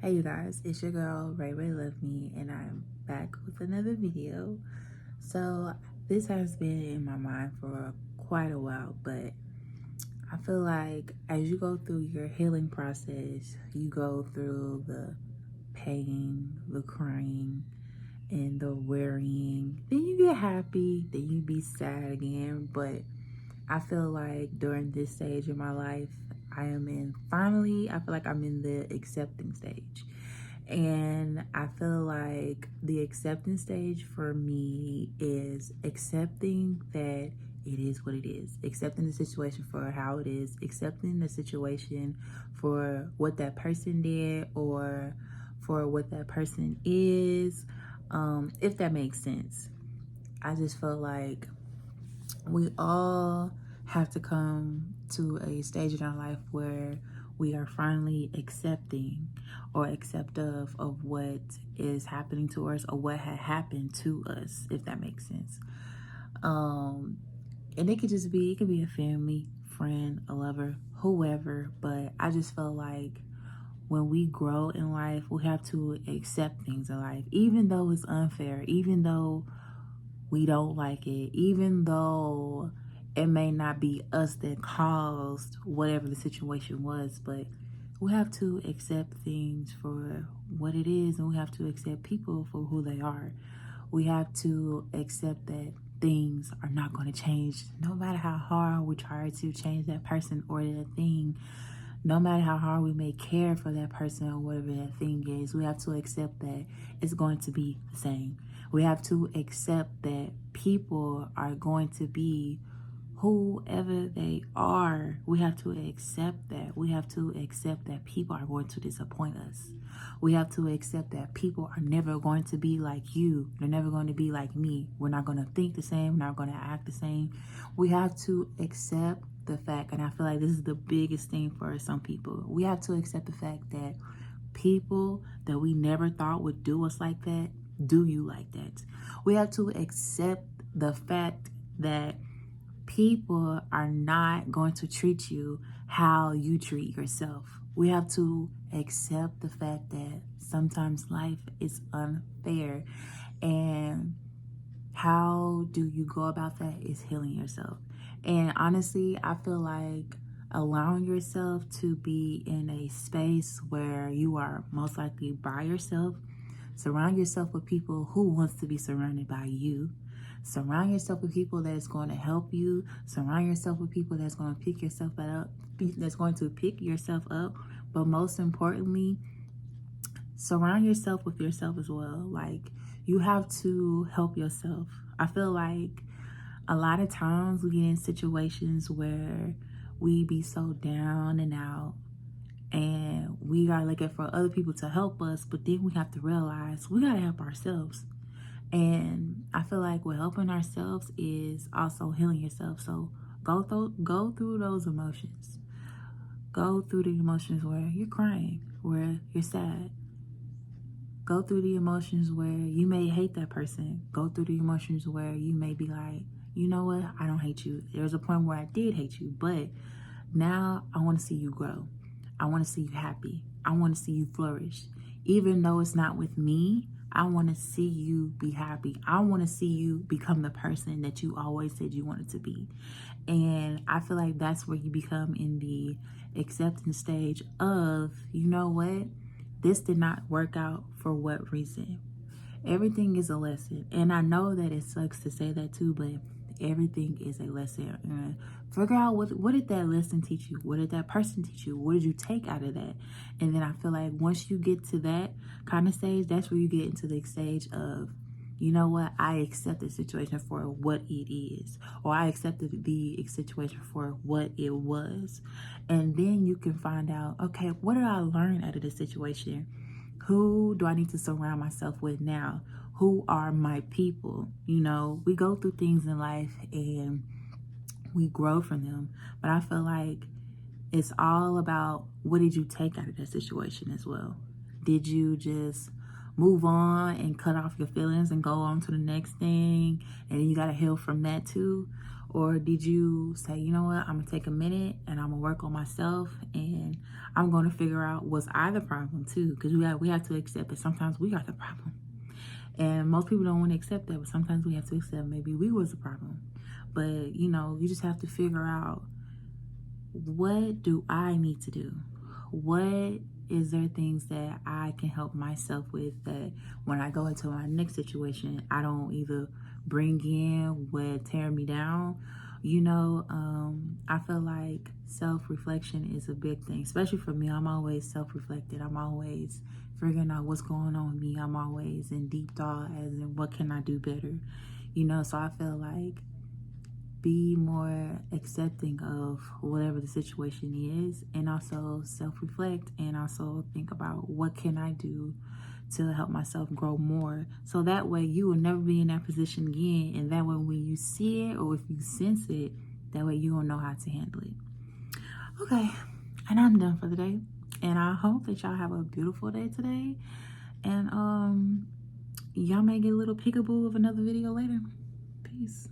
Hey you guys, it's your girl Ray Ray Love Me, and I'm back with another video. So this has been in my mind for quite a while, but I feel like as you go through your healing process, you go through the pain, the crying, and the worrying. Then you get happy, then you be sad again. But I feel like during this stage of my life, I feel like I'm in the accepting stage. And I feel like the acceptance stage for me is accepting that it is what it is, accepting the situation for how it is, accepting the situation for what that person did or for what that person is, if that makes sense. I just feel like we all have to come to a stage in our life where we are finally accepting or acceptive of what is happening to us or what had happened to us, if that makes sense. And it could be a family, friend, a lover, whoever, but I just feel like when we grow in life, we have to accept things in life, even though it's unfair, even though we don't like it, even though it may not be us that caused whatever the situation was, but we have to accept things for what it is, and we have to accept people for who they are. We have to accept that things are not going to change no matter how hard we try to change that person or that thing. No matter how hard we may care for that person or whatever that thing is, we have to accept that it's going to be the same. We have to accept that people are going to be whoever they are. We have to accept that. We have to accept that people are going to disappoint us. We have to accept that people are never going to be like you. They're never going to be like me. We're not going to think the same. We're not going to act the same. We have to accept the fact, and I feel like this is the biggest thing for some people. We have to accept the fact that people that we never thought would do us like that, do you like that. We have to accept the fact that people are not going to treat you how you treat yourself. We have to accept the fact that sometimes life is unfair. And how do you go about that is healing yourself. And honestly, I feel like allowing yourself to be in a space where you are most likely by yourself. Surround yourself with people who wants to be surrounded by you. Surround yourself with people that's going to help you. Surround yourself with people that's going to pick yourself up, that's going to pick yourself up. But most importantly, surround yourself with yourself as well. Like, you have to help yourself. I feel like a lot of times we get in situations where we be so down and out, and we are looking for other people to help us, but then we have to realize we gotta help ourselves. And I feel like what helping ourselves is also healing yourself. So go through those emotions. Go through the emotions where you're crying, where you're sad. Go through the emotions where you may hate that person. Go through the emotions where you may be like, you know what, I don't hate you. There's a point where I did hate you, but now I want to see you grow. I want to see you happy. I want to see you flourish. Even though it's not with me, I want to see you be happy. I want to see you become the person that you always said you wanted to be. And I feel like that's where you become in the acceptance stage of, you know what? This did not work out for what reason? Everything is a lesson. And I know that it sucks to say that too, but everything is a lesson. And figure out what did that lesson teach you? What did that person teach you? What did you take out of that? And then I feel like once you get to that kind of stage, that's where you get into the stage of, you know what, I accept the situation for what it is, or I accepted the situation for what it was. And then you can find out, okay, what did I learn out of this situation? Who do I need to surround myself with now? Who are my people? You know, we go through things in life and we grow from them, but I feel like it's all about what did you take out of that situation as well. Did you just move on and cut off your feelings and go on to the next thing, and then you got to heal from that too? Or did you say, you know what, I'm gonna take a minute and I'm gonna work on myself and I'm gonna figure out, was I the problem too? Because we have to accept that sometimes we are the problem. And most people don't want to accept that, but sometimes we have to accept maybe we was the problem. But you know, you just have to figure out, what do I need to do? What is there things that I can help myself with, that when I go into my next situation, I don't either bring in what tear me down? You know, I feel like self-reflection is a big thing, especially for me. I'm always self-reflected. I'm always figuring out what's going on with me. I'm always in deep thought as in what can I do better? You know, so I feel like be more accepting of whatever the situation is, and also self-reflect, and also think about what can I do to help myself grow more, so that way you will never be in that position again, and that way when you see it or if you sense it, that way you will know how to handle it. Okay, and I'm done for the day, and I hope that y'all have a beautiful day today, and y'all may get a little peekaboo of another video later. Peace.